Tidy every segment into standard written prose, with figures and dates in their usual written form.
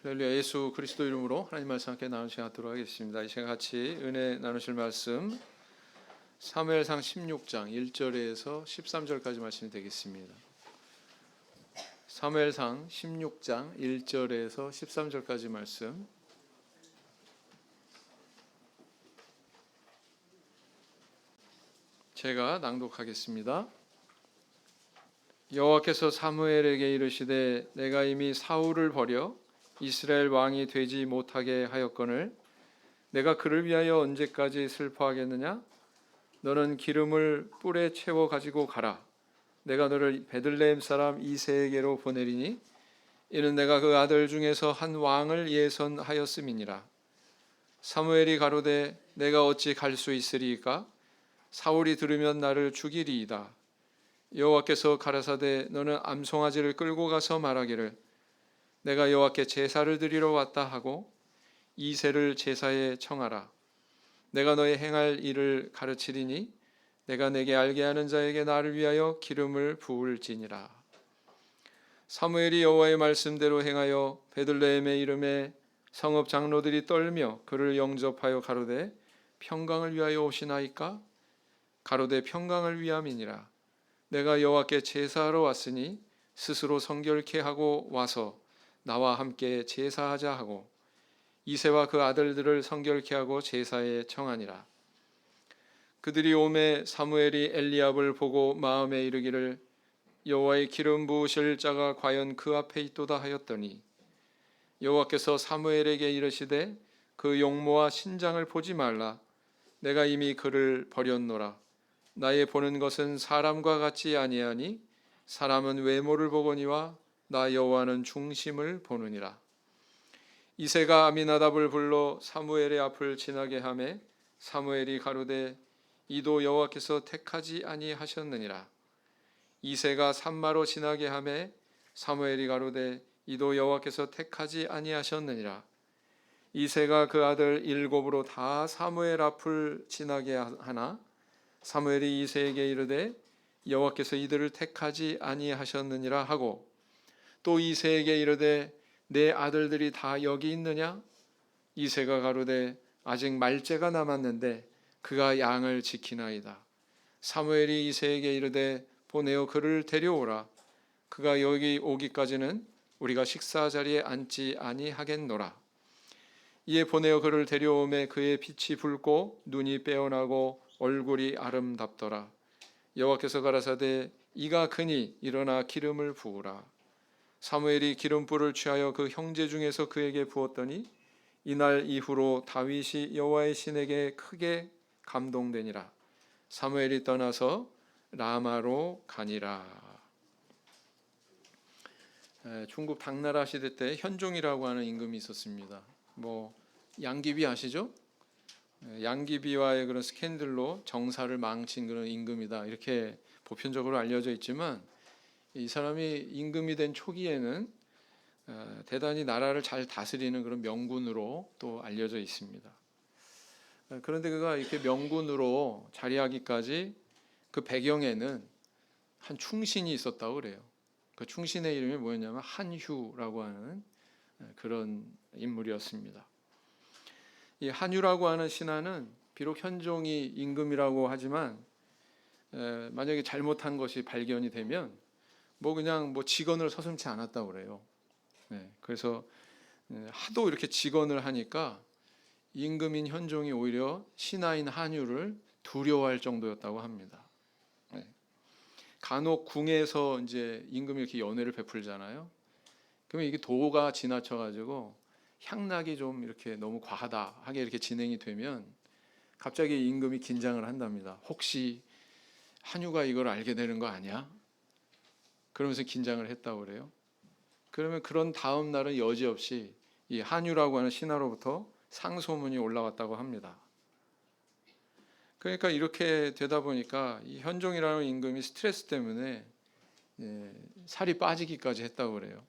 할렐루야. 예수 그리스도 이름으로 하나님 말씀 함께 나누시도록 하겠습니다. 이 시간 같이 은혜 나누실 말씀 사무엘상 16장 1절에서 13절까지 말씀이 되겠습니다. 사무엘상 16장 1절에서 13절까지 말씀 제가 낭독하겠습니다. 여호와께서 사무엘에게 이르시되 내가 이미 사울을 버려 이스라엘 왕이 되지 못하게 하였거늘 내가 그를 위하여 언제까지 슬퍼하겠느냐? 너는 기름을 뿔에 채워 가지고 가라. 내가 너를 베들레헴 사람 이새에게로 보내리니 이는 내가 그 아들 중에서 한 왕을 예선하였음이니라. 사무엘이 가로되 내가 어찌 갈 수 있으리이까? 사울이 들으면 나를 죽이리이다. 여호와께서 가라사대 너는 암송아지를 끌고 가서 말하기를 내가 여호와께 제사를 드리러 왔다 하고 이새를 제사에 청하라. 내가 너의 행할 일을 가르치리니 내가 내게 알게 하는 자에게 나를 위하여 기름을 부을지니라. 사무엘이 여호와의 말씀대로 행하여 베들레헴의 이름에 성읍 장로들이 떨며 그를 영접하여 가로되 평강을 위하여 오시나이까? 가로되 평강을 위함이니라. 내가 여호와께 제사하러 왔으니 스스로 성결케 하고 와서 나와 함께 제사하자 하고 이새와 그 아들들을 성결케 하고 제사에 청하니라. 그들이 오매 사무엘이 엘리압을 보고 마음에 이르기를 여호와의 기름 부으실 자가 과연 그 앞에 있도다 하였더니 여호와께서 사무엘에게 이르시되 그 용모와 신장을 보지 말라. 내가 이미 그를 버렸노라. 나의 보는 것은 사람과 같지 아니하니 사람은 외모를 보거니와 나 여호와는 중심을 보느니라. 이새가 아미나답을 불러 사무엘의 앞을 지나게 하매 사무엘이 가로되 이도 여호와께서 택하지 아니하셨느니라. 이새가 산마로 지나게 하매 사무엘이 가로되 이도 여호와께서 택하지 아니하셨느니라. 이새가 그 아들 일곱으로 다 사무엘 앞을 지나게 하나 사무엘이 이새에게 이르되 여호와께서 이들을 택하지 아니하셨느니라 하고 또 이새에게 이르되 내 아들들이 다 여기 있느냐? 이새가 가로되 아직 말째가 남았는데 그가 양을 지키나이다. 사무엘이 이새에게 이르되 보내어 그를 데려오라. 그가 여기 오기까지는 우리가 식사 자리에 앉지 아니하겠노라. 이에 보내어 그를 데려오매 그의 빛이 붉고 눈이 빼어나고 얼굴이 아름답더라. 여호와께서 가라사대 이가 그니 일어나 기름을 부으라. 사무엘이 기름불을 취하여 그 형제 중에서 그에게 부었더니 이날 이후로 다윗이 여호와의 신에게 크게 감동되니라. 사무엘이 떠나서 라마로 가니라. 중국 당나라 시대 때 현종이라고 하는 임금이 있었습니다. 양귀비 아시죠? 양귀비와의 그런 스캔들로 정사를 망친 그런 임금이다 이렇게 보편적으로 알려져 있지만 이 사람이 임금이 된 초기에는 대단히 나라를 잘 다스리는 그런 명군으로 또 알려져 있습니다. 그런데 그가 이렇게 명군으로 자리하기까지 그 배경에는 한 충신이 있었다고 그래요. 그 충신의 이름이 뭐였냐면 한휴라고 하는 그런 인물이었습니다. 이 한휴라고 하는 신하는 비록 현종이 임금이라고 하지만 만약에 잘못한 것이 발견이 되면 그냥 직언을 서슴지 않았다고 그래요. 그래서 하도 이렇게 직언을 하니까 임금인 현종이 오히려 신하인 한휴를 두려워할 정도였다고 합니다. 간혹 궁에서 이제 임금이 이렇게 연회를 베풀잖아요. 그러면 이게 도가 지나쳐가지고 향락이 좀 이렇게 너무 과하게 이렇게 진행이 되면 갑자기 임금이 긴장을 한답니다. 혹시 한휴가 이걸 알게 되는 거 아니야? 그러면서 긴장을 했다고 그래요. 그러면 그런 다음 날은 여지없이 이 한휴라고 하는 신하로부터 상소문이 올라왔다고 합니다. 그러니까 이렇게 되다 보니까 이 현종이라는 임금이 스트레스 때문에 살이 빠지기까지 했다고 그래요.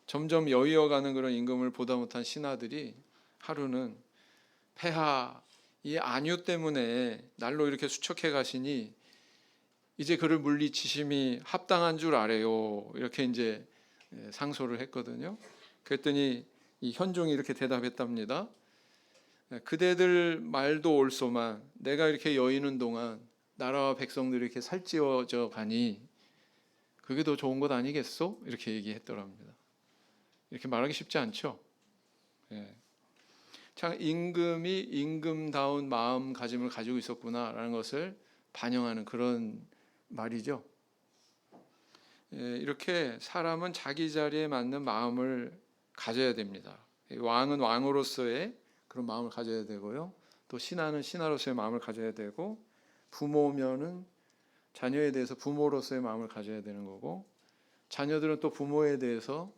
점점 여위어가는 그런 임금을 보다 못한 신하들이 하루는 폐하 이 안유 때문에 날로 이렇게 수척해 가시니 이제 그를 물리치심이 합당한 줄 아래요. 이렇게 이제 상소를 했거든요. 그랬더니 이 현종이 이렇게 대답했답니다. 그대들 말도 옳소만 내가 이렇게 여의는 동안 나라와 백성들이 이렇게 살찌워져 가니 그게 더 좋은 것 아니겠소? 이렇게 얘기했더랍니다. 이렇게 말하기 쉽지 않죠. 예. 참 임금이 임금다운 마음가짐을 가지고 있었구나라는 것을 반영하는 그런 말이죠. 예, 이렇게 사람은 자기 자리에 맞는 마음을 가져야 됩니다. 왕은 왕으로서의 그런 마음을 가져야 되고요. 또 신하는 신하로서의 마음을 가져야 되고, 부모면은 자녀에 대해서 부모로서의 마음을 가져야 되는 거고, 자녀들은 또 부모에 대해서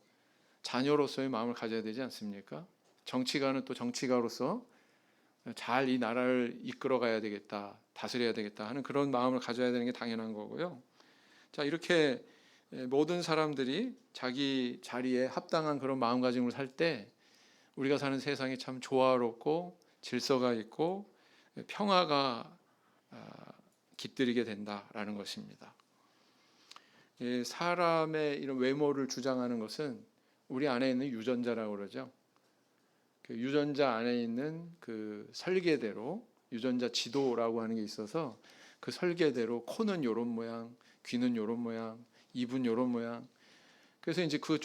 자녀로서의 마음을 가져야 되지 않습니까? 정치가는 또 정치가로서 잘 이 나라를 이끌어 가야 되겠다, 다스려야 되겠다 하는 그런 마음을 가져야 되는 게 당연한 거고요. 자, 이렇게 모든 사람들이 자기 자리에 합당한 그런 마음가짐을 살 때 우리가 사는 세상이 참 조화롭고 질서가 있고 평화가 깃들이게 된다라는 것입니다. 사람의 이런 외모를 주장하는 것은 우리 안에 있는 유전자라고 그러죠. 그 유전자 안에 있는 그 설계대로 유전자 지도라고 하는 게 있어서 그 설계대로 코는 요런 모양, 귀는 요런 모양, 입은 요런 모양. 그래서 이제 그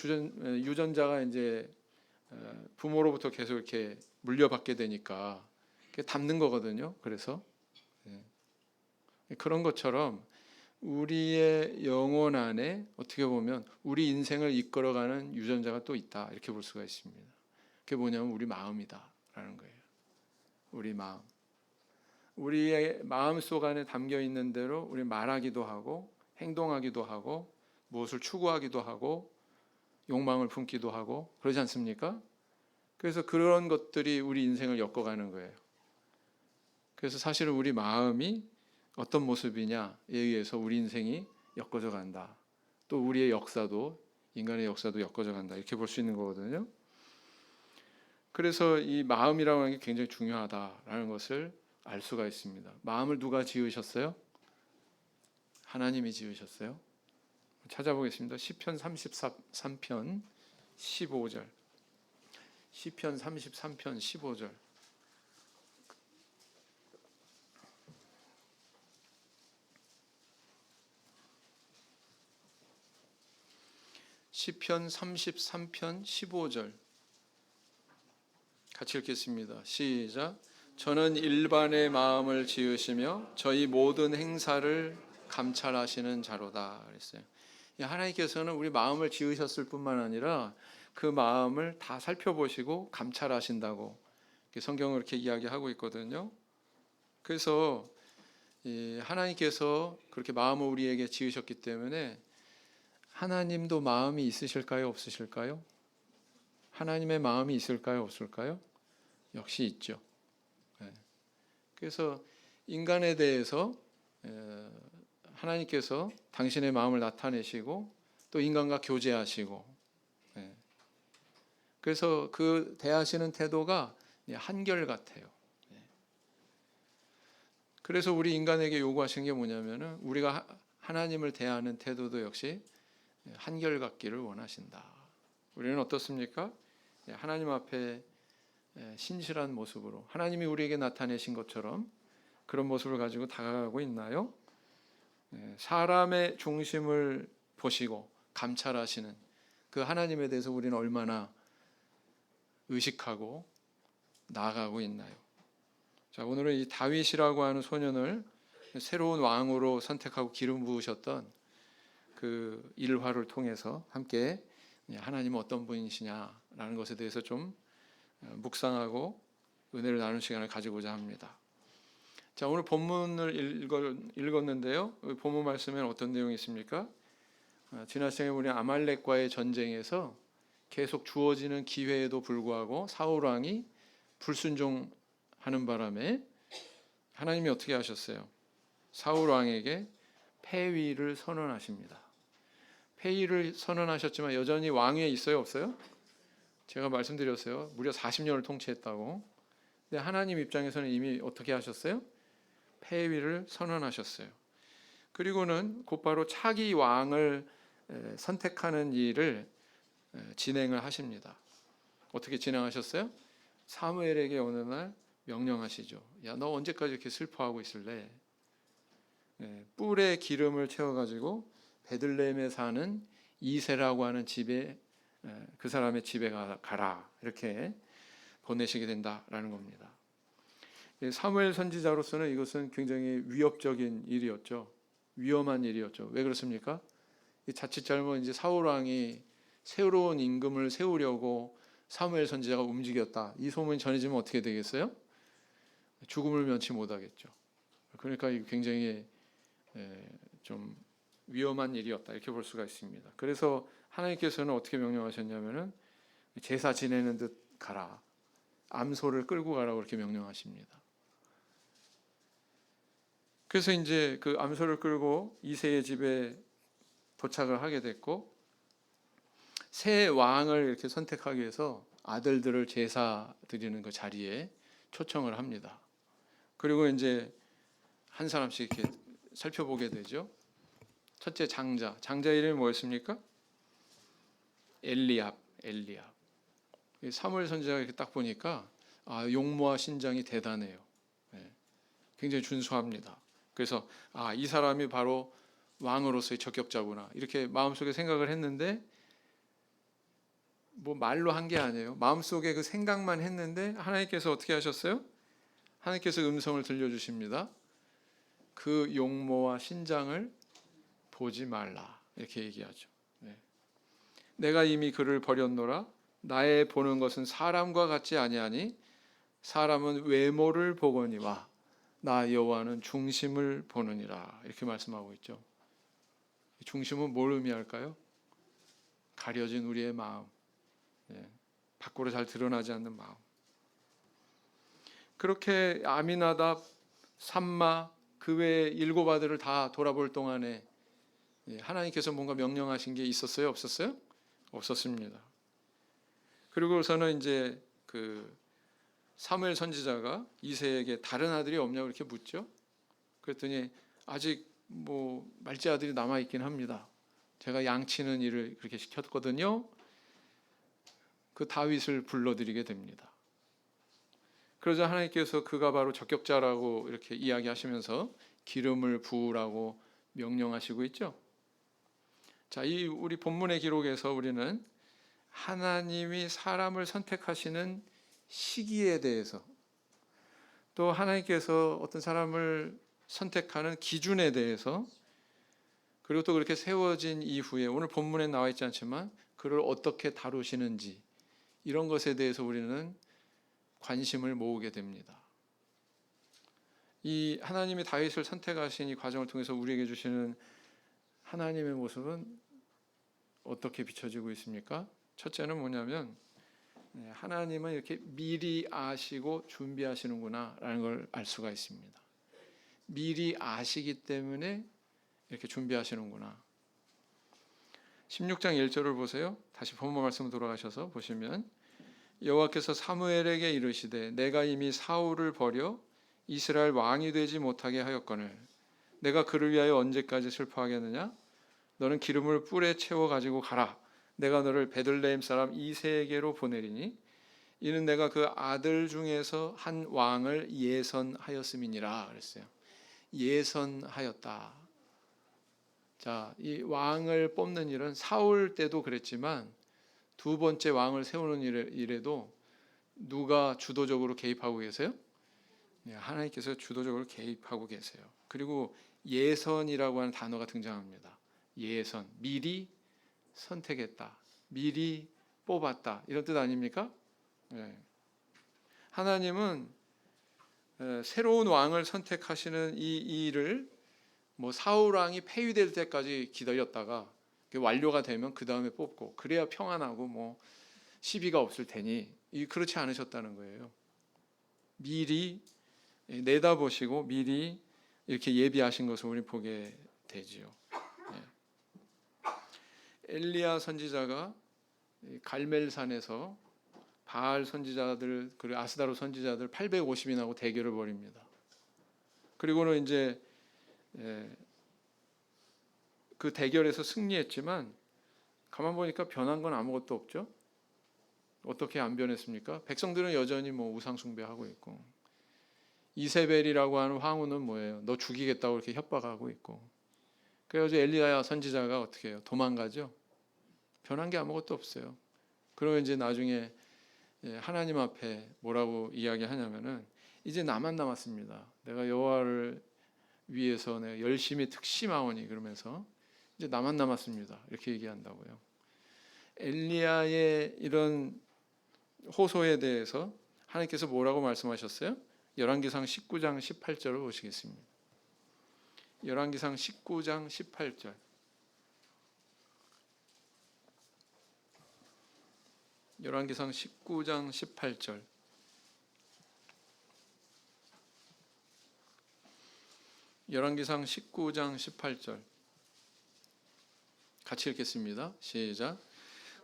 유전자가 이제 부모로부터 계속 이렇게 물려받게 되니까 담는 거거든요. 그래서 그런 것처럼 우리의 영혼 안에 어떻게 보면 우리 인생을 이끌어가는 유전자가 또 있다 이렇게 볼 수가 있습니다. 그게 뭐냐면 우리 마음이다라는 거예요. 우리 마음. 우리의 마음속 안에 담겨 있는 대로 우리 말하기도 하고 행동하기도 하고 무엇을 추구하기도 하고 욕망을 품기도 하고 그러지 않습니까? 그래서 그런 것들이 우리 인생을 엮어가는 거예요. 그래서 사실은 우리 마음이 어떤 모습이냐에 의해서 우리 인생이 엮어져 간다. 또 우리의 역사도 인간의 역사도 엮어져 간다. 이렇게 볼 수 있는 거거든요. 그래서 이 마음이라고 하는 게 굉장히 중요하다라는 것을 알 수가 있습니다. 마음을 누가 지으셨어요? 하나님이 지으셨어요. 찾아보겠습니다. 시편 33편 15절. 시편 33편 15절. 시편 33편 15절. 같이 읽겠습니다. 시작. 저는 일반의 마음을 지으시며 저희 모든 행사를 감찰하시는 자로다 그랬어요. 하나님께서는 우리 마음을 지으셨을 뿐만 아니라 그 마음을 다 살펴보시고 감찰하신다고 성경은 그렇게 이야기하고 있거든요. 그래서 하나님께서 그렇게 마음을 우리에게 지으셨기 때문에 하나님도 마음이 있으실까요? 없으실까요? 하나님의 마음이 있을까요? 없을까요? 역시 있죠. 그래서 인간에 대해서 하나님께서 당신의 마음을 나타내시고 또 인간과 교제하시고 그래서 그 대하시는 태도가 한결같아요. 그래서 우리 인간에게 요구하신 게 뭐냐면은 우리가 하나님을 대하는 태도도 역시 한결같기를 원하신다. 우리는 어떻습니까? 하나님 앞에 신실한 모습으로 하나님이 우리에게 나타내신 것처럼 그런 모습을 가지고 다가가고 있나요? 사람의 중심을 보시고 감찰하시는 그 하나님에 대해서 우리는 얼마나 의식하고 나아가고 있나요? 자, 오늘은 이 다윗이라고 하는 소년을 새로운 왕으로 선택하고 기름 부으셨던 그 일화를 통해서 함께 하나님은 어떤 분이시냐라는 것에 대해서 좀 묵상하고 은혜를 나누는 시간을 가지고자 합니다. 자, 오늘 본문을 읽었는데요. 본문 말씀에는 어떤 내용이 있습니까? 지난 시간에 우리 아말렉과의 전쟁에서 계속 주어지는 기회에도 불구하고 사울 왕이 불순종하는 바람에 하나님이 어떻게 하셨어요? 사울 왕에게 폐위를 선언하십니다. 폐위를 선언하셨지만 여전히 왕위에 있어요, 없어요? 제가 말씀드렸어요. 무려 40년을 통치했다고. 근데 하나님 입장에서는 이미 어떻게 하셨어요? 폐위를 선언하셨어요. 그리고는 곧바로 차기 왕을 선택하는 일을 진행을 하십니다. 어떻게 진행하셨어요? 사무엘에게 어느 날 명령하시죠. 야, 너 언제까지 이렇게 슬퍼하고 있을래? 뿔에 기름을 채워가지고 베들레헴에 사는 이세라고 하는 집에, 그 사람의 집에 가라, 이렇게 보내시게 된다라는 겁니다. 사무엘 선지자로서는 이것은 굉장히 위협적인 일이었죠. 위험한 일이었죠. 왜 그렇습니까? 자칫 잘못 이제 사울 왕이 새로운 임금을 세우려고 사무엘 선지자가 움직였다, 이 소문이 전해지면 어떻게 되겠어요? 죽음을 면치 못하겠죠. 그러니까 이거 굉장히 좀 위험한 일이었다, 이렇게 볼 수가 있습니다. 그래서 하나님께서는 어떻게 명령하셨냐면은 제사 지내는 듯 가라, 암소를 끌고 가라고 이렇게 명령하십니다. 그래서 이제 그 암소를 끌고 이새의 집에 도착을 하게 됐고, 새 왕을 이렇게 선택하기 위해서 아들들을 제사 드리는 그 자리에 초청을 합니다. 그리고 이제 한 사람씩 이렇게 살펴보게 되죠. 첫째 장자 이름이 뭐였습니까? 엘리압. 사무엘 선지자가 이렇게 딱 보니까 용모와 신장이 대단해요. 굉장히 준수합니다. 그래서 이 사람이 바로 왕으로서의 적격자구나, 이렇게 마음속에 생각을 했는데, 뭐 말로 한 게 아니에요. 마음속에 그 생각만 했는데 하나님께서 어떻게 하셨어요? 하나님께서 음성을 들려주십니다. 그 용모와 신장을 보지 말라, 이렇게 얘기하죠. 내가 이미 그를 버렸노라. 나의 보는 것은 사람과 같지 아니하니 사람은 외모를 보거니와 나 여호와는 중심을 보느니라, 이렇게 말씀하고 있죠. 중심은 뭘 의미할까요? 가려진 우리의 마음, 밖으로 잘 드러나지 않는 마음. 그렇게 아미나답, 삼마, 그 외에 7 아들을 다 돌아볼 동안에 하나님께서 뭔가 명령하신 게 있었어요? 없었어요? 없었습니다. 그리고서는 이제 그 사무엘 선지자가 이새에게 다른 아들이 없냐고 이렇게 묻죠. 그랬더니 아직 뭐 말째 아들이 남아 있긴 합니다. 제가 양치는 일을 그렇게 시켰거든요. 그 다윗을 불러들이게 됩니다. 그러자 하나님께서 그가 바로 적격자라고 이렇게 이야기하시면서 기름을 부으라고 명령하시고 있죠. 자, 이 우리 본문의 기록에서 우리는 하나님이 사람을 선택하시는 시기에 대해서, 또 하나님께서 어떤 사람을 선택하는 기준에 대해서, 그리고 또 그렇게 세워진 이후에 오늘 본문에 나와 있지 않지만 그를 어떻게 다루시는지, 이런 것에 대해서 우리는 관심을 모으게 됩니다. 이 하나님이 다윗을 선택하신 이 과정을 통해서 우리에게 주시는 하나님의 모습은 어떻게 비춰지고 있습니까? 첫째는 뭐냐면, 하나님은 이렇게 미리 아시고 준비하시는구나 라는 걸 알 수가 있습니다. 미리 아시기 때문에 이렇게 준비하시는구나. 16장 1절을 보세요. 다시 본문 말씀 돌아가셔서 보시면, 여호와께서 사무엘에게 이르시되 내가 이미 사울을 버려 이스라엘 왕이 되지 못하게 하였거늘 내가 그를 위하여 언제까지 슬퍼하겠느냐? 너는 기름을 뿔에 채워 가지고 가라. 내가 너를 베들레헴 사람 이새에게로 보내리니 이는 내가 그 아들 중에서 한 왕을 예선하였음이니라 그랬어요. 예선하였다. 자, 이 왕을 뽑는 일은 사울 때도 그랬지만 2번째 왕을 세우는 일에도 누가 주도적으로 개입하고 계세요? 하나님께서 주도적으로 개입하고 계세요. 그리고 예선이라고 하는 단어가 등장합니다. 예선, 미리 선택했다, 미리 뽑았다, 이런 뜻 아닙니까? 하나님은 새로운 왕을 선택하시는 이 일을 뭐 사울 왕이 폐위될 때까지 기다렸다가 완료가 되면 그 다음에 뽑고, 그래야 평안하고 뭐 시비가 없을 테니, 그렇지 않으셨다는 거예요. 미리 내다보시고 미리 이렇게 예비하신 것을 우리 보게 되지요. 엘리야 선지자가 갈멜산에서 바알 선지자들 그리고 아스다로 선지자들 850인하고 대결을 벌입니다. 그리고는 이제 그 대결에서 승리했지만 가만 보니까 변한 건 아무것도 없죠. 어떻게 안 변했습니까? 백성들은 여전히 뭐 우상 숭배하고 있고, 이세벨이라고 하는 황후는 뭐예요? 너 죽이겠다고 이렇게 협박하고 있고. 그래서 엘리야 선지자가 어떻게 해요? 도망가죠. 변한 게 아무것도 없어요. 그러면 이제 나중에 하나님 앞에 뭐라고 이야기하냐면은 이제 나만 남았습니다. 내가 여호와를 위해서 내가 열심히 특심하오니 그러면서 이제 나만 남았습니다. 이렇게 얘기한다고요. 엘리야의 이런 호소에 대해서 하나님께서 뭐라고 말씀하셨어요? 열왕기상 19장 18절을 보시겠습니다. 열왕기상 19장 18절. 열왕기상 19장 18절. 열왕기상 19장 18절. 같이 읽겠습니다. 시작.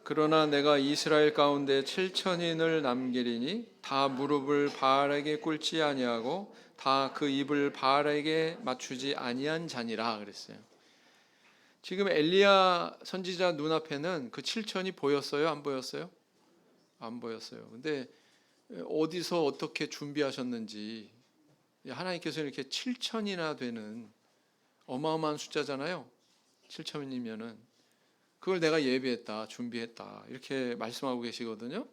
그러나 내가 이스라엘 가운데 7천인을 남기리니 다 무릎을 바알에게 꿇지 아니하고 다 그 입을 바알에게 맞추지 아니한 자니라 그랬어요. 지금 엘리야 선지자 눈앞에는 그 7천이 보였어요? 안 보였어요? 안 보였어요. 근데 어디서 어떻게 준비하셨는지 하나님께서 이렇게 7천이나 되는 어마어마한 숫자잖아요. 7천이면은 그걸 내가 예비했다, 준비했다 이렇게 말씀하고 계시거든요.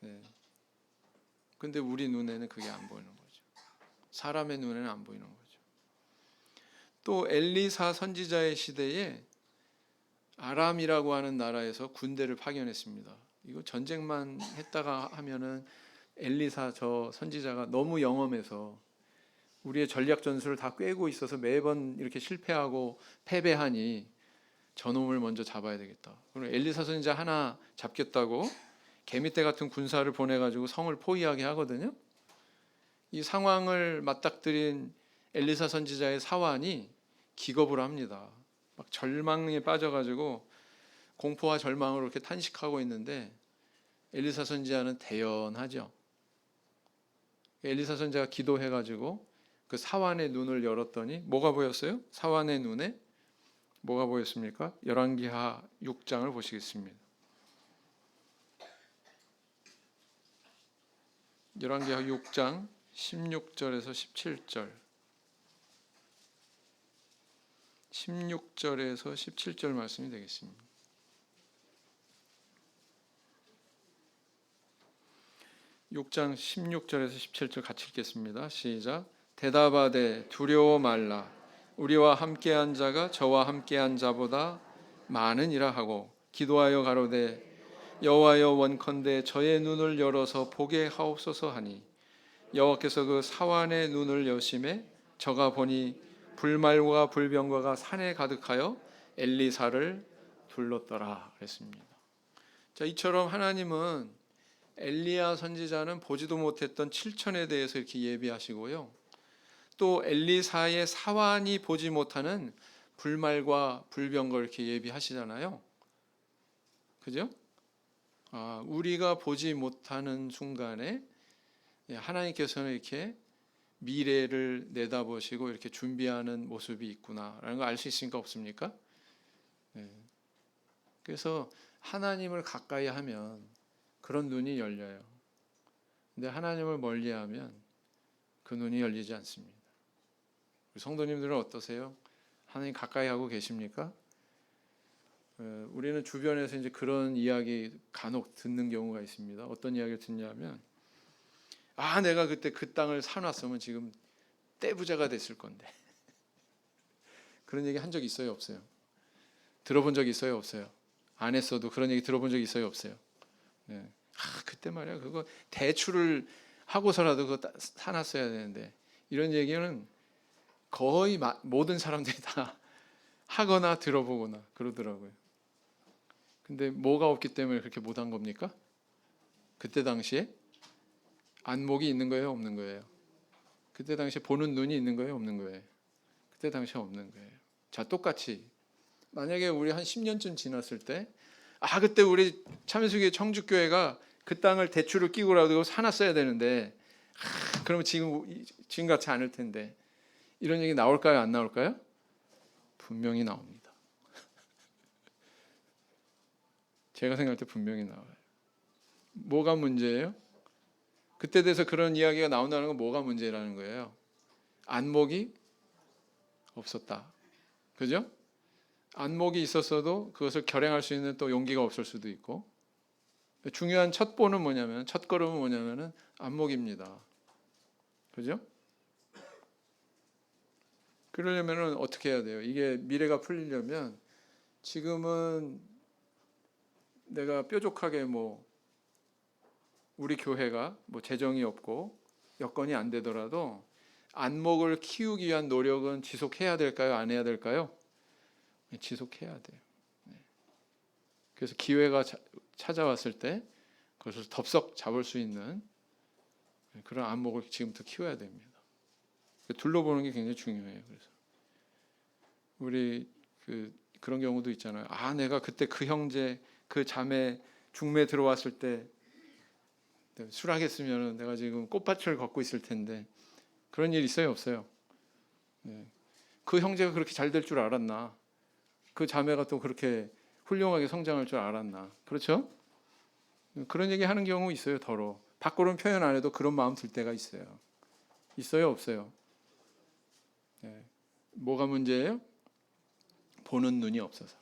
네. 근데 우리 눈에는 그게 안 보이는 거죠. 사람의 눈에는 안 보이는 거죠. 또 엘리사 선지자의 시대에 아람이라고 하는 나라에서 군대를 파견했습니다. 이거 전쟁만 했다가 하면은 엘리사 저 선지자가 너무 영험해서 우리의 전략 전술을 다 꿰고 있어서 매번 이렇게 실패하고 패배하니 저놈을 먼저 잡아야 되겠다. 그럼 엘리사 선지자 하나 잡겠다고 개미떼 같은 군사를 보내가지고 성을 포위하게 하거든요. 이 상황을 맞닥뜨린 엘리사 선지자의 사환이 기겁을 합니다. 막 절망에 빠져가지고 공포와 절망으로 이렇게 탄식하고 있는데 엘리사 선지자는 대연하죠. 엘리사 선지자가 기도해가지고 그 사환의 눈을 열었더니 뭐가 보였어요? 사환의 눈에 뭐가 보였습니까? 열왕기하 6장을 보시겠습니다. 열왕기하 6장 16절에서 17절. 16절에서 17절 말씀이 되겠습니다. (6장) 16절에서 17절 같이 읽겠습니다. 시작. 대답하되 두려워 말라. 우리와 함께한 자가 저와 함께한 자보다 많으니라 하고 기도하여 가로되 여호와여 원컨대 저의 눈을 열어서 보게 하옵소서 하니 여호와께서 그 사환의 눈을 여심해 저가 보니 불말과 불병거가 산에 가득하여 엘리사를 둘렀더라 그랬습니다. 자, 이처럼 하나님은 엘리야 선지자는 보지도 못했던 7천에 대해서 이렇게 예비하시고요. 또 엘리사의 사환이 보지 못하는 불말과 불병거 이렇게 예비하시잖아요. 그죠? 우리가 보지 못하는 순간에 하나님께서는 이렇게 미래를 내다보시고 이렇게 준비하는 모습이 있구나라는 걸 알 수 있습니까? 없습니까? 네. 그래서 하나님을 가까이 하면 그런 눈이 열려요. 근데 하나님을 멀리하면 그 눈이 열리지 않습니다. 우리 성도님들은 어떠세요? 하나님 가까이 하고 계십니까? 우리는 주변에서 이제 그런 이야기 간혹 듣는 경우가 있습니다. 어떤 이야기를 듣냐면 내가 그때 그 땅을 사놨으면 지금 떼부자가 됐을 건데. 그런 얘기 한 적 있어요, 없어요? 들어본 적 있어요, 없어요? 안 했어도 그런 얘기 들어본 적 있어요, 없어요? 네. 그때 말이야 그거 대출을 하고서라도 그거 사놨어야 되는데 이런 얘기는 거의 모든 사람들이 다 하거나 들어보거나 그러더라고요. 근데 뭐가 없기 때문에 그렇게 못한 겁니까? 그때 당시에 안목이 있는 거예요, 없는 거예요? 그때 당시에 보는 눈이 있는 거예요, 없는 거예요? 그때 당시에 없는 거예요. 자, 똑같이 만약에 우리 한 10년쯤 지났을 때 그때 우리 참여수교 청주교회가 그 땅을 대출을 끼고라도 사놨어야 되는데 그러면 지금 같지 않을 텐데 이런 얘기 나올까요, 안 나올까요? 분명히 나옵니다. 제가 생각할 때 분명히 나와요. 뭐가 문제예요? 그때 돼서 그런 이야기가 나온다는 건 뭐가 문제라는 거예요? 안목이 없었다. 그죠? 안목이 있었어도 그것을 결행할 수 있는 또 용기가 없을 수도 있고, 중요한 첫보는 뭐냐면, 첫걸음은 뭐냐면은 안목입니다. 그죠? 그러려면은 어떻게 해야 돼요? 이게 미래가 풀리려면 지금은 내가 뾰족하게 우리 교회가 재정이 없고 여건이 안 되더라도 안목을 키우기 위한 노력은 지속해야 될까요? 안 해야 될까요? 지속해야 돼요. 그래서 기회가 찾아왔을 때 그것을 덥석 잡을 수 있는 그런 안목을 지금부터 키워야 됩니다. 둘러보는 게 굉장히 중요해요. 그래서 우리 그런 경우도 있잖아요. 내가 그때 그 형제, 그 자매 중매 들어왔을 때 술하겠으면 내가 지금 꽃밭을 걷고 있을 텐데, 그런 일 있어요, 없어요? 그 형제가 그렇게 잘 될 줄 알았나? 그 자매가 또 그렇게 훌륭하게 성장할 줄 알았나? 그렇죠? 그런 얘기 하는 경우 있어요, 더러. 밖으로는 표현 안 해도 그런 마음 들 때가 있어요. 있어요, 없어요? 뭐가 문제예요? 보는 눈이 없어서.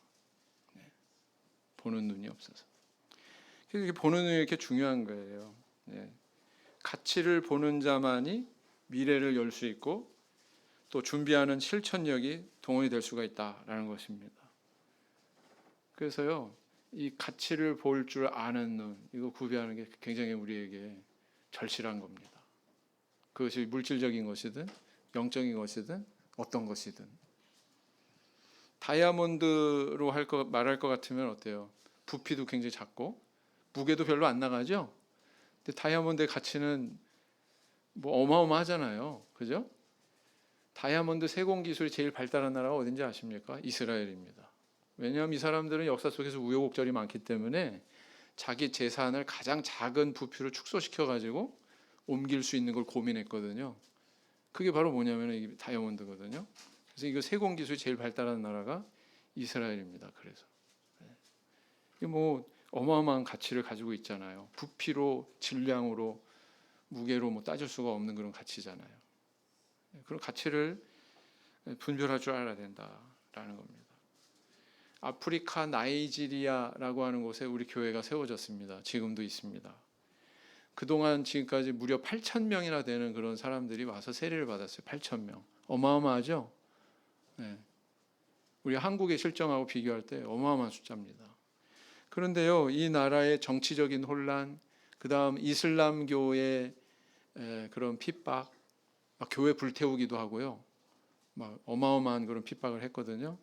보는 눈이 없어서. 그래서 보는 눈이 이렇게 중요한 거예요. 가치를 보는 자만이 미래를 열 수 있고 또 준비하는 실천력이 동원이 될 수가 있다라는 것입니다. 그래서요, 이 가치를 볼 줄 아는 눈, 이거 구비하는 게 굉장히 우리에게 절실한 겁니다. 그것이 물질적인 것이든 영적인 것이든 어떤 것이든. 다이아몬드로 말할 것 같으면 어때요? 부피도 굉장히 작고 무게도 별로 안 나가죠? 근데 다이아몬드의 가치는 어마어마하잖아요. 그죠? 다이아몬드 세공 기술이 제일 발달한 나라가 어딘지 아십니까? 이스라엘입니다. 왜냐하면 이 사람들은 역사 속에서 우여곡절이 많기 때문에 자기 재산을 가장 작은 부피로 축소시켜 가지고 옮길 수 있는 걸 고민했거든요. 그게 바로 뭐냐면 이 다이아몬드거든요. 그래서 이거 세공 기술이 제일 발달한 나라가 이스라엘입니다. 그래서 이게 어마어마한 가치를 가지고 있잖아요. 부피로, 질량으로, 무게로 따질 수가 없는 그런 가치잖아요. 그런 가치를 분별할 줄 알아야 된다라는 겁니다. 아프리카 나이지리아라고 하는 곳에 우리 교회가 세워졌습니다. 지금도 있습니다. 그동안 지금까지 무려 8,000명이나 되는 그런 사람들이 와서 세례를 받았어요. 8,000명. 어마어마하죠? 네. 우리 한국의 실정하고 비교할 때 어마어마한 숫자입니다. 그런데요, 이 나라의 정치적인 혼란, 그 다음 이슬람교의 그런 핍박, 교회 불태우기도 하고요. 어마어마한 그런 핍박을 했거든요.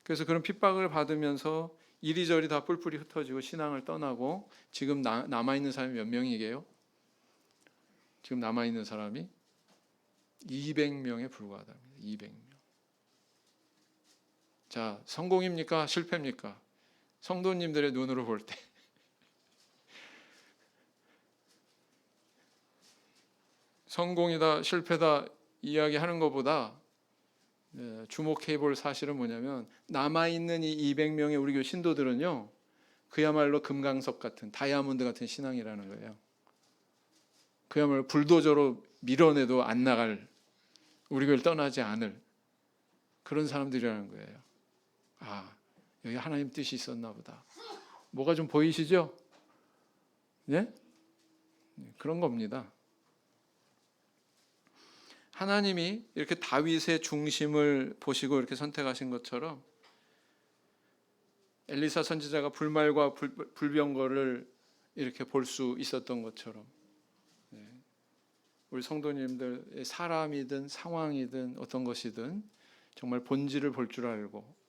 그래서 그런 핍박을 받으면서 이리저리 다 뿔뿔이 흩어지고 신앙을 떠나고 지금 남아있는 사람이 몇 명이게요? 지금 남아있는 사람이 200명에 불과하답니다. 200명. 자, 성공입니까? 실패입니까? 성도님들의 눈으로 볼 때. 성공이다, 실패다 이야기하는 것보다 주목해 볼 사실은 뭐냐면 남아있는 이 200명의 우리 교회 신도들은요, 그야말로 금강석 같은 다이아몬드 같은 신앙이라는 거예요. 그야말로 불도저로 밀어내도 안 나갈, 우리 교회를 떠나지 않을 그런 사람들이라는 거예요. 여기 하나님 뜻이 있었나 보다. 뭐가 좀 보이시죠? 예? 그런 겁니다. 하나님이 이렇게 다윗의 중심을 보시고 이렇게 선택하신 것처럼 엘리사 선지자가 불말과 불병거를 이렇게 볼 수 있었던 것처럼 우리 성도님들 사람이든 상황이든 어떤 것이든 정말 본질을 볼 줄 알고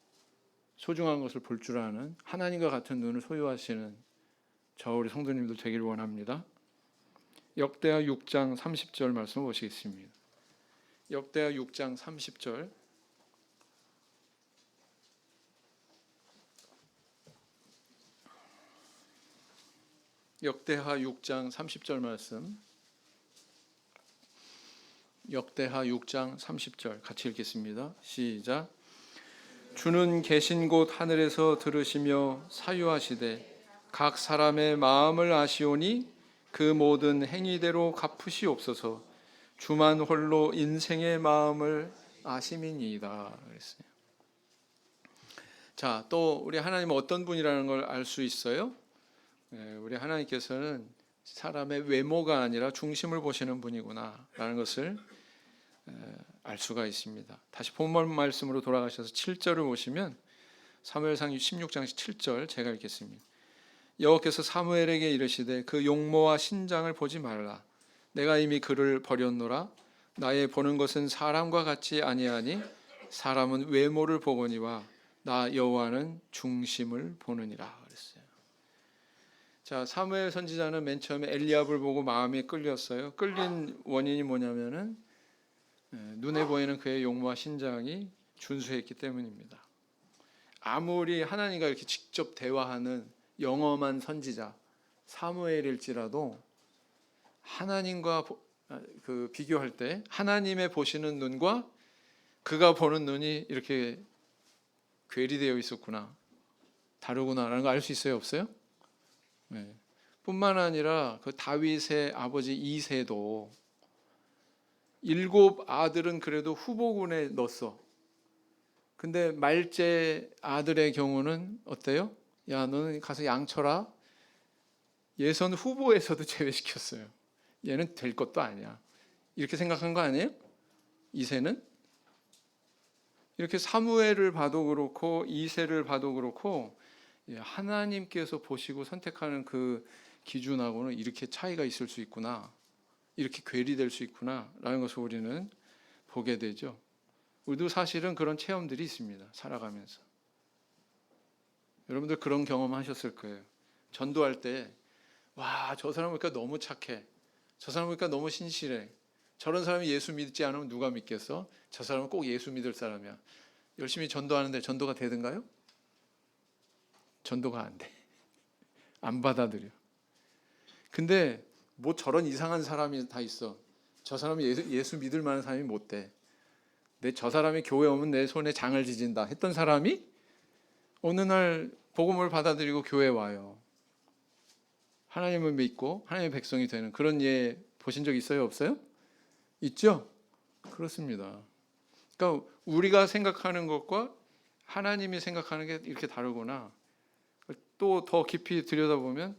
소중한 것을 볼 줄 아는 하나님과 같은 눈을 소유하시는 저 우리 성도님들 되기를 원합니다. 역대하 6장 30절 말씀 보시겠습니다. 역대하 6장 30절. 역대하 6장 30절 말씀. 역대하 6장 30절 같이 읽겠습니다. 시작. 주는 계신 곳 하늘에서 들으시며 사유하시되 각 사람의 마음을 아시오니 그 모든 행위대로 갚으시옵소서. 주만 홀로 인생의 마음을 아심이니이다 그랬어요. 자, 또 우리 하나님은 어떤 분이라는 걸 알 수 있어요? 우리 하나님께서는 사람의 외모가 아니라 중심을 보시는 분이구나 라는 것을 알 수가 있습니다. 다시 본문 말씀으로 돌아가셔서 7절을 보시면 사무엘상 16장 7절 제가 읽겠습니다. 여호와께서 사무엘에게 이르시되 그 용모와 신장을 보지 말라. 내가 이미 그를 버렸노라. 나의 보는 것은 사람과 같지 아니하니 사람은 외모를 보거니와 나 여호와는 중심을 보느니라 그랬어요. 자, 사무엘 선지자는 맨 처음에 엘리압을 보고 마음이 끌렸어요. 끌린 원인이 뭐냐면은 눈에 보이는 그의 용모와 신장이 준수했기 때문입니다. 아무리 하나님과 이렇게 직접 대화하는 영험한 선지자 사무엘일지라도 하나님과 비교할 때 하나님의 보시는 눈과 그가 보는 눈이 이렇게 괴리되어 있었구나, 다르구나라는 거 알 수 있어요, 없어요? 네. 뿐만 아니라 그 다윗의 아버지 이새도 7 아들은 그래도 후보군에 넣었어. 근데 말째 아들의 경우는 어때요? 야, 너는 가서 양 쳐라. 예선 후보에서도 제외시켰어요. 얘는 될 것도 아니야. 이렇게 생각한 거 아니에요? 이새는? 이렇게 사무엘을 봐도 그렇고 이새를 봐도 그렇고 하나님께서 보시고 선택하는 그 기준하고는 이렇게 차이가 있을 수 있구나, 이렇게 괴리될 수 있구나 라는 것을 우리는 보게 되죠. 우리도 사실은 그런 체험들이 있습니다, 살아가면서. 여러분들 그런 경험 하셨을 거예요. 전도할 때 와, 저 사람 보니까 너무 착해, 저 사람 보니까 너무 신실해, 저런 사람이 예수 믿지 않으면 누가 믿겠어? 저 사람은 꼭 예수 믿을 사람이야. 열심히 전도하는데 전도가 되든가요? 전도가 안 돼. 안 받아들여. 근데 뭐 저런 이상한 사람이 다 있어. 저 사람이 예수 믿을 만한 사람이 못 돼. 저 사람이 교회 오면 내 손에 장을 지진다 했던 사람이 어느 날 복음을 받아들이고 교회에 와요. 하나님을 믿고 하나님의 백성이 되는 그런 예 보신 적 있어요, 없어요? 있죠? 그렇습니다. 그러니까 우리가 생각하는 것과 하나님이 생각하는 게 이렇게 다르구나. 또 더 깊이 들여다보면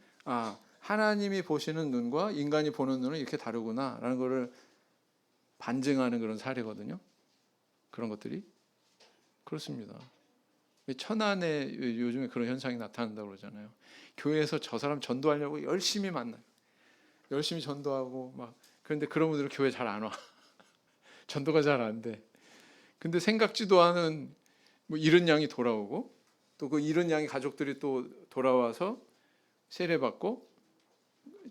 하나님이 보시는 눈과 인간이 보는 눈은 이렇게 다르구나 라는 것을 반증하는 그런 사례거든요. 그런 것들이 그렇습니다. 천안에 요즘에 그런 현상이 나타난다고 그러잖아요. 교회에서 저 사람 전도하려고 열심히 만나요. 열심히 전도하고 막. 그런데 그런 분들은 교회 잘 안 와. 전도가 잘 안 돼. 근데 생각지도 않은 뭐 잃은 양이 돌아오고 또 그 잃은 양의 가족들이 또 돌아와서 세례받고,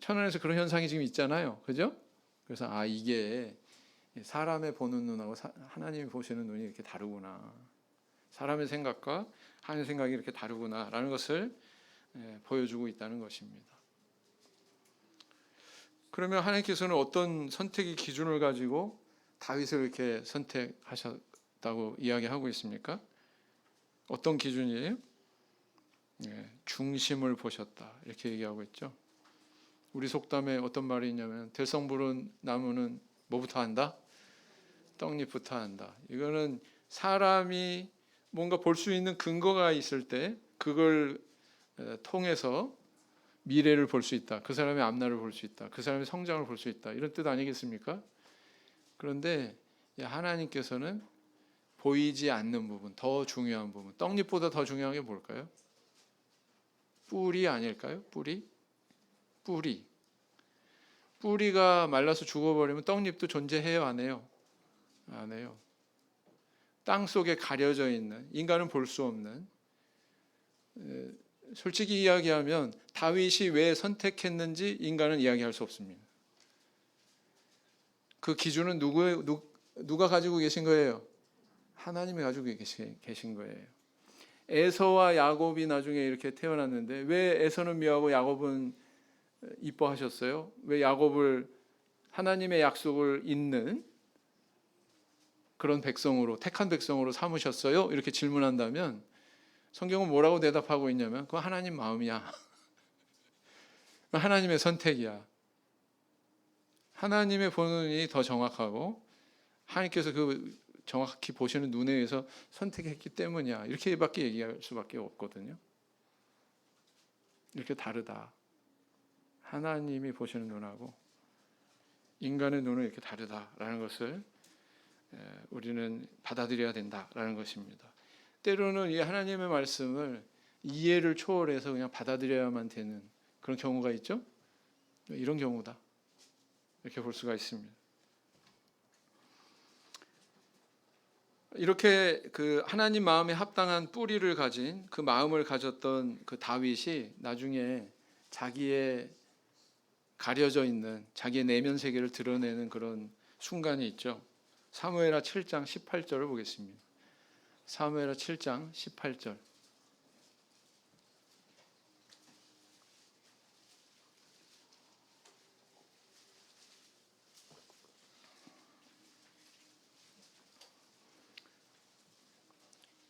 천안에서 그런 현상이 지금 있잖아요. 그죠? 그래서 이게 사람의 보는 눈하고 하나님이 보시는 눈이 이렇게 다르구나. 사람의 생각과 하나님의 생각이 이렇게 다르구나라는 것을 보여주고 있다는 것입니다. 그러면 하나님께서는 어떤 선택의 기준을 가지고 다윗을 이렇게 선택하셨다고 이야기하고 있습니까? 어떤 기준이에요? 중심을 보셨다 이렇게 얘기하고 있죠. 우리 속담에 어떤 말이 있냐면 들성 부른 나무는 뭐부터 한다? 떡잎부터 한다. 이거는 사람이 뭔가 볼 수 있는 근거가 있을 때 그걸 통해서 미래를 볼 수 있다. 그 사람의 앞날을 볼 수 있다. 그 사람의 성장을 볼 수 있다. 이런 뜻 아니겠습니까? 그런데 하나님께서는 보이지 않는 부분, 더 중요한 부분, 떡잎보다 더 중요한 게 뭘까요? 뿌리 아닐까요? 뿌리가 말라서 죽어버리면 떡잎도 존재해요, 안 해요? 안 해요. 땅 속에 가려져 있는, 인간은 볼 수 없는, 솔직히 이야기하면 다윗이 왜 선택했는지 인간은 이야기할 수 없습니다. 그 기준은 누가 가지고 계신 거예요? 하나님이 가지고 계신 거예요. 에서와 야곱이 나중에 이렇게 태어났는데 왜 에서는 미워하고 야곱은 이뻐하셨어요? 왜 야곱을 하나님의 약속을 잇는 그런 백성으로, 택한 백성으로 삼으셨어요? 이렇게 질문한다면 성경은 뭐라고 대답하고 있냐면 그건 하나님 마음이야. 하나님의 선택이야. 하나님의 보는 눈이 더 정확하고 하나님께서 그 정확히 보시는 눈에 의해서 선택했기 때문이야. 이렇게밖에 얘기할 수밖에 없거든요. 이렇게 다르다. 하나님이 보시는 눈하고 인간의 눈은 이렇게 다르다라는 것을 우리는 받아들여야 된다라는 것입니다. 때로는 이 하나님의 말씀을 이해를 초월해서 그냥 받아들여야만 되는 그런 경우가 있죠. 이런 경우다. 이렇게 볼 수가 있습니다. 이렇게 그 하나님 마음에 합당한 뿌리를 가진 그 마음을 가졌던 그 다윗이 나중에 자기의 가려져 있는 자기의 내면 세계를 드러내는 그런 순간이 있죠. 사무엘하 7장 18절을 보겠습니다. 사무엘하 7장 18절.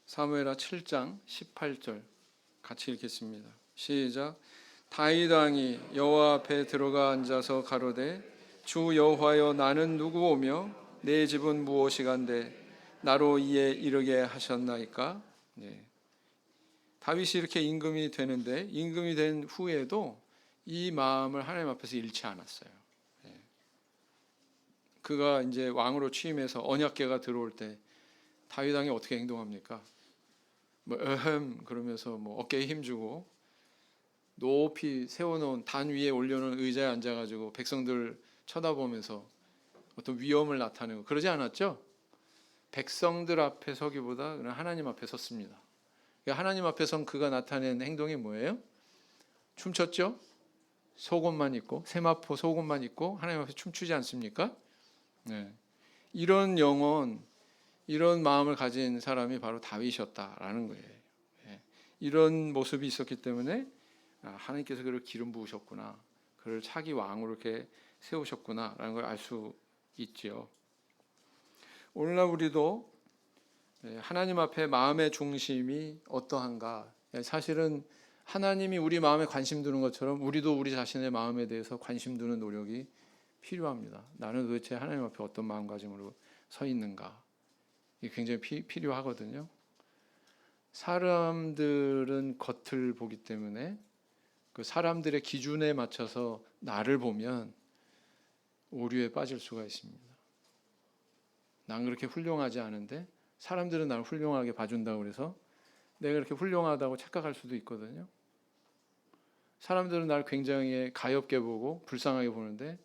사무엘하 7장 18절 같이 읽겠습니다. 시작. 다윗 왕이 여호와 앞에 들어가 앉아서 가로되 주 여호와여 나는 누구오며 내 집은 무엇이간데 나로 이에 이르게 하셨나이까. 네. 다윗이 이렇게 임금이 되는데 임금이 된 후에도 이 마음을 하나님 앞에서 잃지 않았어요. 네. 그가 이제 왕으로 취임해서 언약궤가 들어올 때 다윗 왕이 어떻게 행동합니까? 그러면서 어깨에 힘주고 높이 세워놓은 단 위에 올려놓은 의자에 앉아가지고 백성들 쳐다보면서 어떤 위엄을 나타내고 그러지 않았죠? 백성들 앞에 서기보다 그냥 하나님 앞에 섰습니다. 하나님 앞에 선 그가 나타낸 행동이 뭐예요? 춤췄죠? 속옷만 입고 세마포 속옷만 입고 하나님 앞에 춤추지 않습니까? 네. 이런 영혼, 이런 마음을 가진 사람이 바로 다윗이었다라는 거예요. 네. 이런 모습이 있었기 때문에 하나님께서 그를 기름 부으셨구나, 그를 차기 왕으로 이렇게 세우셨구나라는 걸 알 수 있지요. 오늘날 우리도 하나님 앞에 마음의 중심이 어떠한가? 사실은 하나님이 우리 마음에 관심 두는 것처럼 우리도 우리 자신의 마음에 대해서 관심 두는 노력이 필요합니다. 나는 도대체 하나님 앞에 어떤 마음가짐으로 서 있는가? 이게 굉장히 필요하거든요. 사람들은 겉을 보기 때문에 그 사람들의 기준에 맞춰서 나를 보면 오류에 빠질 수가 있습니다. 난 그렇게 훌륭하지 않은데 사람들은 나를 훌륭하게 봐준다고 해서 내가 그렇게 훌륭하다고 착각할 수도 있거든요. 사람들은 나를 굉장히 가엾게 보고 불쌍하게 보는데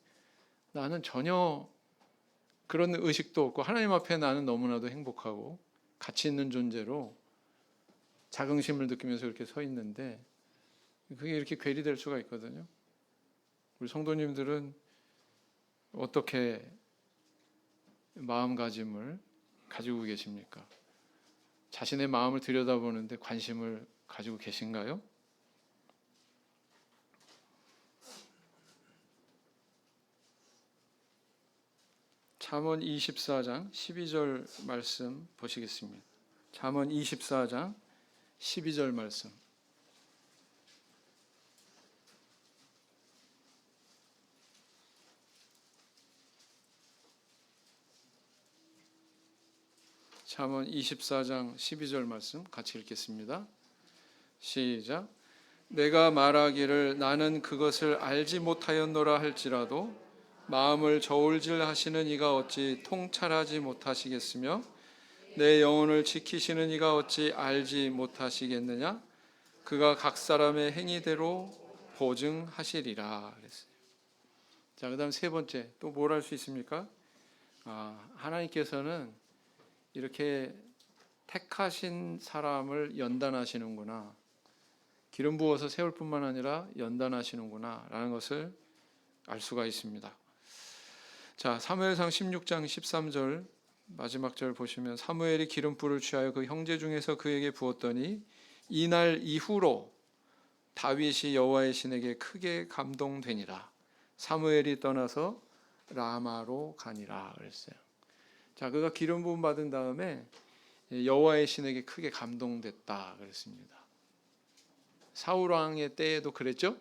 나는 전혀 그런 의식도 없고 하나님 앞에 나는 너무나도 행복하고 가치 있는 존재로 자긍심을 느끼면서 이렇게 서 있는데 그게 이렇게 괴리될 수가 있거든요. 우리 성도님들은 어떻게 마음가짐을 가지고 계십니까? 자신의 마음을 들여다보는데 관심을 가지고 계신가요? 잠언 24장 12절 말씀 보시겠습니다. 잠언 24장 12절 말씀. 잠언 24장 12절 말씀 같이 읽겠습니다. 시작. 내가 말하기를 나는 그것을 알지 못하였노라 할지라도 마음을 저울질하시는 이가 어찌 통찰하지 못하시겠으며 내 영혼을 지키시는 이가 어찌 알지 못하시겠느냐. 그가 각 사람의 행위대로 보증하시리라 그랬어요. 자, 그다음 세 번째 또 뭘 할 수 있습니까? 하나님께서는 이렇게 택하신 사람을 연단하시는구나, 기름 부어서 세울 뿐만 아니라 연단하시는구나 라는 것을 알 수가 있습니다. 자, 사무엘상 16장 13절 마지막 절 보시면 사무엘이 기름불을 취하여 그 형제 중에서 그에게 부었더니 이날 이후로 다윗이 여호와의 신에게 크게 감동되니라. 사무엘이 떠나서 라마로 가니라 그랬어요. 자, 그가 기름 부음 받은 다음에 여호와의 신에게 크게 감동됐다 그랬습니다. 사울 왕의 때에도 그랬죠?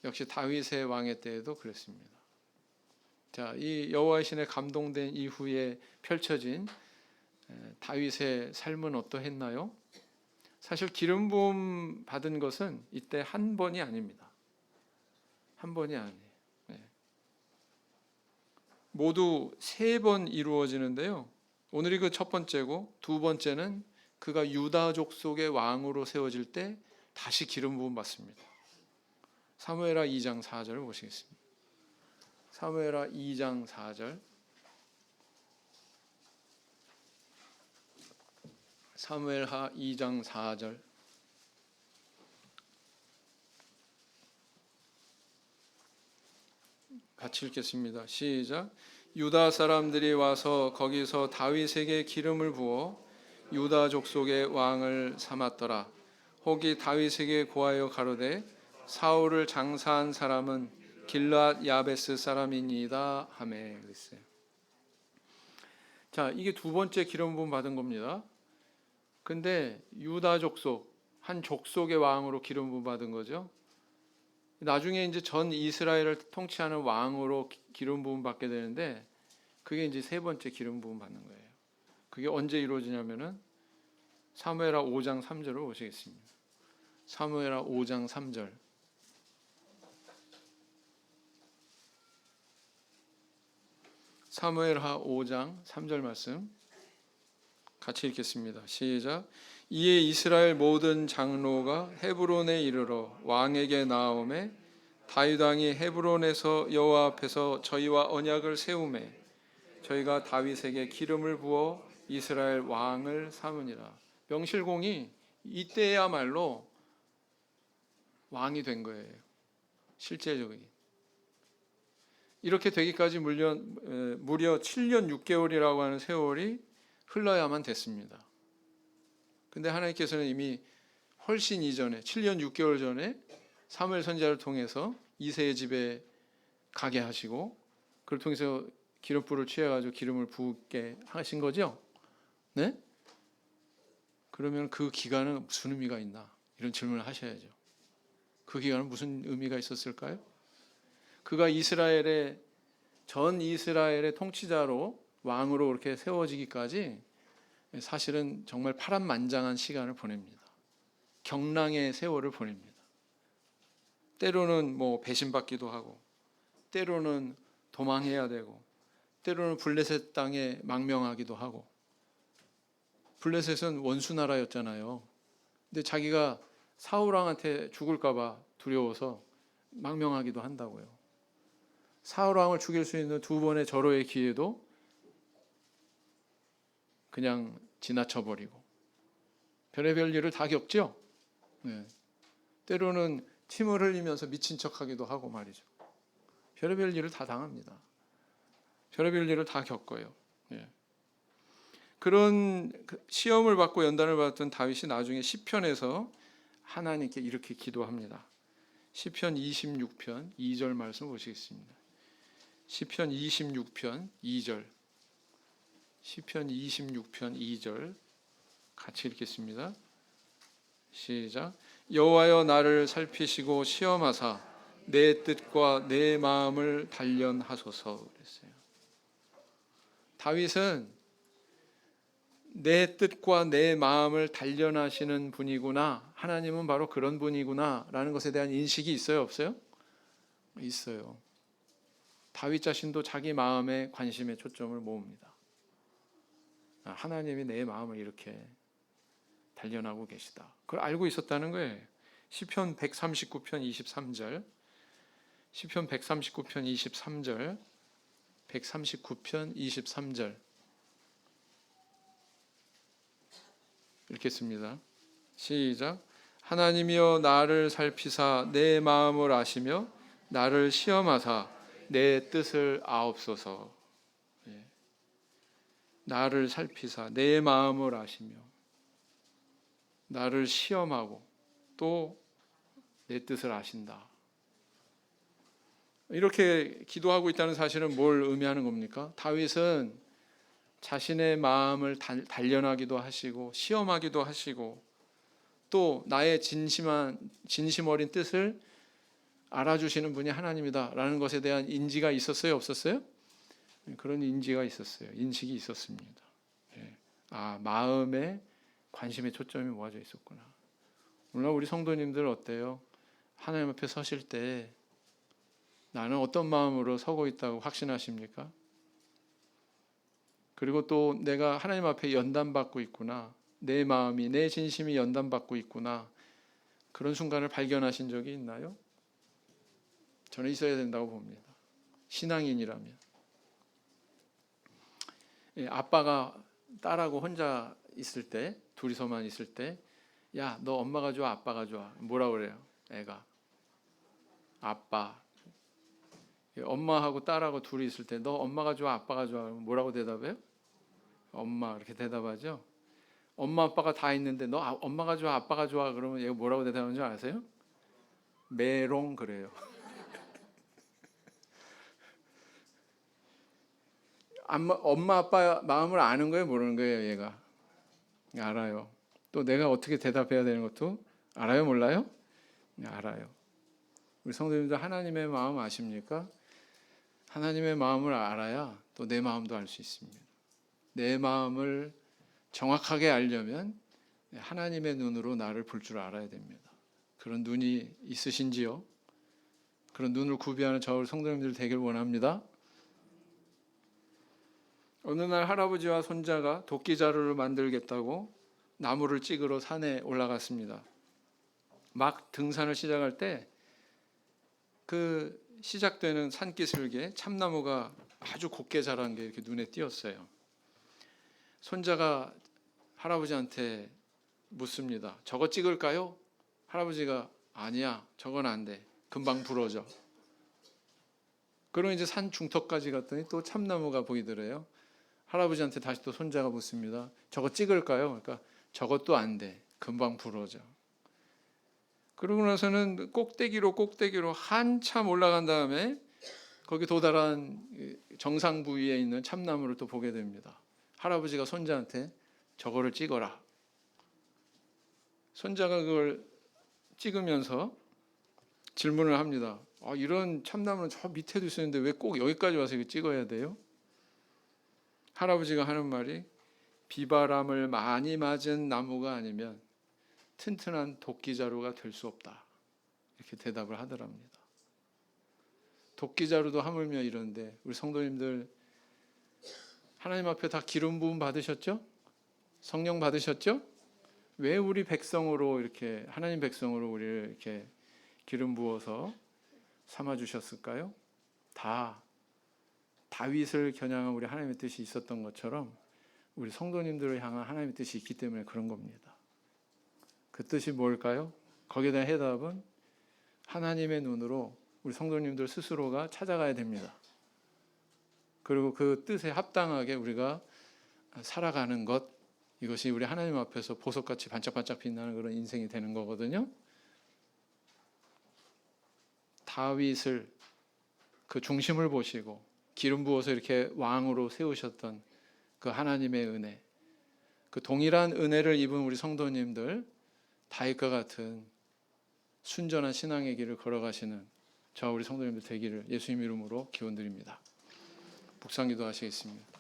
역시 다윗의 왕의 때에도 그랬습니다. 자, 이 여호와의 신에 감동된 이후에 펼쳐진 다윗의 삶은 어떠했나요? 사실 기름 부음 받은 것은 이때 한 번이 아닙니다. 한 번이 아니에요. 모두 3번 이루어지는데요. 오늘이 그 첫 번째고, 두 번째는 그가 유다족 속의 왕으로 세워질 때 다시 기름 부음 받습니다. 사무엘하 2장 4절을 보시겠습니다. 사무엘하 2장 4절. 사무엘하 2장 4절. 같이 읽겠습니다. 시작. 유다 사람들이 와서 거기서 다윗에게 기름을 부어 유다 족속의 왕을 삼았더라. 혹이 다윗에게 고하여 가로되 사울을 장사한 사람은 길앗 야베스 사람이니이다 하매 그랬어요. 자, 이게 두 번째 기름 부음 받은 겁니다. 근데 유다 족속, 한 족속의 왕으로 기름 부음 받은 거죠. 나중에 이제 전 이스라엘을 통치하는 왕으로 기름 부음 받게 되는데, 그게 이제 3번째 기름 부음 받는 거예요. 그게 언제 이루어지냐면은 사무엘하 5장 3절을 보시겠습니다. 사무엘하 5장 3절. 사무엘하 5장 3절 말씀 같이 읽겠습니다. 시작. 이에 이스라엘 모든 장로가 헤브론에 이르러 왕에게 나아오매 다윗 왕이 헤브론에서 여호와 앞에서 저희와 언약을 세우매 저희가 다윗에게 기름을 부어 이스라엘 왕을 삼으니라. 명실공히 이때야말로 왕이 된 거예요. 실제적인. 이렇게 되기까지 무려 7년 6개월이라고 하는 세월이 흘러야만 됐습니다. 근데 하나님께서는 이미 훨씬 이전에 7년 6개월 전에 사무엘 선지자를 통해서 이새의 집에 가게 하시고 그를 통해서 기름불을 취해가지고 기름을 붓게 하신 거죠. 네? 그러면 그 기간은 무슨 의미가 있나? 이런 질문을 하셔야죠. 그 기간은 무슨 의미가 있었을까요? 그가 전 이스라엘의 통치자로 왕으로 그렇게 세워지기까지 사실은 정말 파란만장한 시간을 보냅니다. 경랑의 세월을 보냅니다. 때로는 배신받기도 하고, 때로는 도망해야 되고, 때로는 블레셋 땅에 망명하기도 하고. 블레셋은 원수 나라였잖아요. 근데 자기가 사울 왕한테 죽을까봐 두려워서 망명하기도 한다고요. 사울 왕을 죽일 수 있는 2번의 절호의 기회도 그냥 지나쳐버리고 별의별 일을 다 겪죠. 네. 때로는 침을 흘리면서 미친 척하기도 하고 말이죠. 별의별 일을 다 당합니다. 별의별 일을 다 겪어요. 네. 그런 시험을 받고 연단을 받았던 다윗이 나중에 시편에서 하나님께 이렇게 기도합니다. 시편 26편 2절 말씀 보시겠습니다. 시편 26편 2절. 시편 26편 2절 같이 읽겠습니다. 시작. 여호와여 나를 살피시고 시험하사 내 뜻과 내 마음을 단련하소서 그랬어요. 다윗은 내 뜻과 내 마음을 단련하시는 분이구나, 하나님은 바로 그런 분이구나 라는 것에 대한 인식이 있어요, 없어요? 있어요. 다윗 자신도 자기 마음의 관심에 초점을 모읍니다. 하나님이 내 마음을 이렇게 단련하고 계시다. 그걸 알고 있었다는 거예요. 시편 139편 23절. 시편 139편 23절. 139편 23절. 읽겠습니다. 시작. 하나님이여 나를 살피사 내 마음을 아시며 나를 시험하사 내 뜻을 아옵소서. 나를 살피사 내 마음을 아시며 나를 시험하고 또 내 뜻을 아신다. 이렇게 기도하고 있다는 사실은 뭘 의미하는 겁니까? 다윗은 자신의 마음을 단련하기도 하시고 시험하기도 하시고 또 나의 진심 어린 뜻을 알아주시는 분이 하나님이다라는 것에 대한 인지가 있었어요, 없었어요? 그런 인지가 있었어요. 인식이 있었습니다. 마음에 관심의 초점이 모아져 있었구나. 오늘 우리 성도님들 어때요? 하나님 앞에 서실 때 나는 어떤 마음으로 서고 있다고 확신하십니까? 그리고 또 내가 하나님 앞에 연단받고 있구나. 내 마음이, 내 진심이 연단받고 있구나. 그런 순간을 발견하신 적이 있나요? 저는 있어야 된다고 봅니다. 신앙인이라면. 아빠가 딸하고 혼자 있을 때, 둘이서만 있을 때, 야, 너 엄마가 좋아, 아빠가 좋아? 뭐라 그래요? 애가. 아빠. 엄마하고 딸하고 둘이 있을 때, 너 엄마가 좋아, 아빠가 좋아? 뭐라고 대답해요? 엄마, 이렇게 대답하죠. 엄마, 아빠가 다 있는데, 너 엄마가 좋아, 아빠가 좋아? 그러면 얘가 뭐라고 대답하는 줄 아세요? 메롱 그래요. 엄마 아빠 마음을 아는 거예요, 모르는 거예요? 얘가 알아요. 또 내가 어떻게 대답해야 되는 것도 알아요, 몰라요? 알아요. 우리 성도님들 하나님의 마음 아십니까? 하나님의 마음을 알아야 또 내 마음도 알 수 있습니다. 내 마음을 정확하게 알려면 하나님의 눈으로 나를 볼 줄 알아야 됩니다. 그런 눈이 있으신지요? 그런 눈을 구비하는 저 우리 성도님들 되길 원합니다. 어느 날 할아버지와 손자가 도끼자루를 만들겠다고 나무를 찍으러 산에 올라갔습니다. 막 등산을 시작할 때 그 시작되는 산기슭에 참나무가 아주 곱게 자란 게 이렇게 눈에 띄었어요. 손자가 할아버지한테 묻습니다. 저거 찍을까요? 할아버지가 아니야, 저건 안 돼. 금방 부러져. 그러고 이제 산 중턱까지 갔더니 또 참나무가 보이더래요. 할아버지한테 다시 또 손자가 묻습니다. 저거 찍을까요? 그러니까 저것도 안 돼. 금방 부러져. 그러고 나서는 꼭대기로 한참 올라간 다음에 거기 도달한 정상 부위에 있는 참나무를 또 보게 됩니다. 할아버지가 손자한테 저거를 찍어라. 손자가 그걸 찍으면서 질문을 합니다. 이런 참나무는 저 밑에도 있었는데 왜 꼭 여기까지 와서 이거 찍어야 돼요? 할아버지가 하는 말이 비바람을 많이 맞은 나무가 아니면 튼튼한 도끼자루가 될 수 없다. 이렇게 대답을 하더랍니다. 도끼자루도 하물며 이런데 우리 성도님들 하나님 앞에 다 기름 부음 받으셨죠? 성령 받으셨죠? 왜 우리 백성으로 이렇게 하나님 백성으로 우리를 이렇게 기름 부어서 삼아 주셨을까요? 다 다윗을 겨냥한 우리 하나님의 뜻이 있었던 것처럼 우리 성도님들을 향한 하나님의 뜻이 있기 때문에 그런 겁니다. 그 뜻이 뭘까요? 거기에 대한 해답은 하나님의 눈으로 우리 성도님들 스스로가 찾아가야 됩니다. 그리고 그 뜻에 합당하게 우리가 살아가는 것, 이것이 우리 하나님 앞에서 보석같이 반짝반짝 빛나는 그런 인생이 되는 거거든요. 다윗을 그 중심을 보시고 기름 부어서 이렇게 왕으로 세우셨던 그 하나님의 은혜, 그 동일한 은혜를 입은 우리 성도님들 다윗과 같은 순전한 신앙의 길을 걸어가시는 저와 우리 성도님들 되기를 예수님 이름으로 기원드립니다. 묵상기도 하시겠습니다.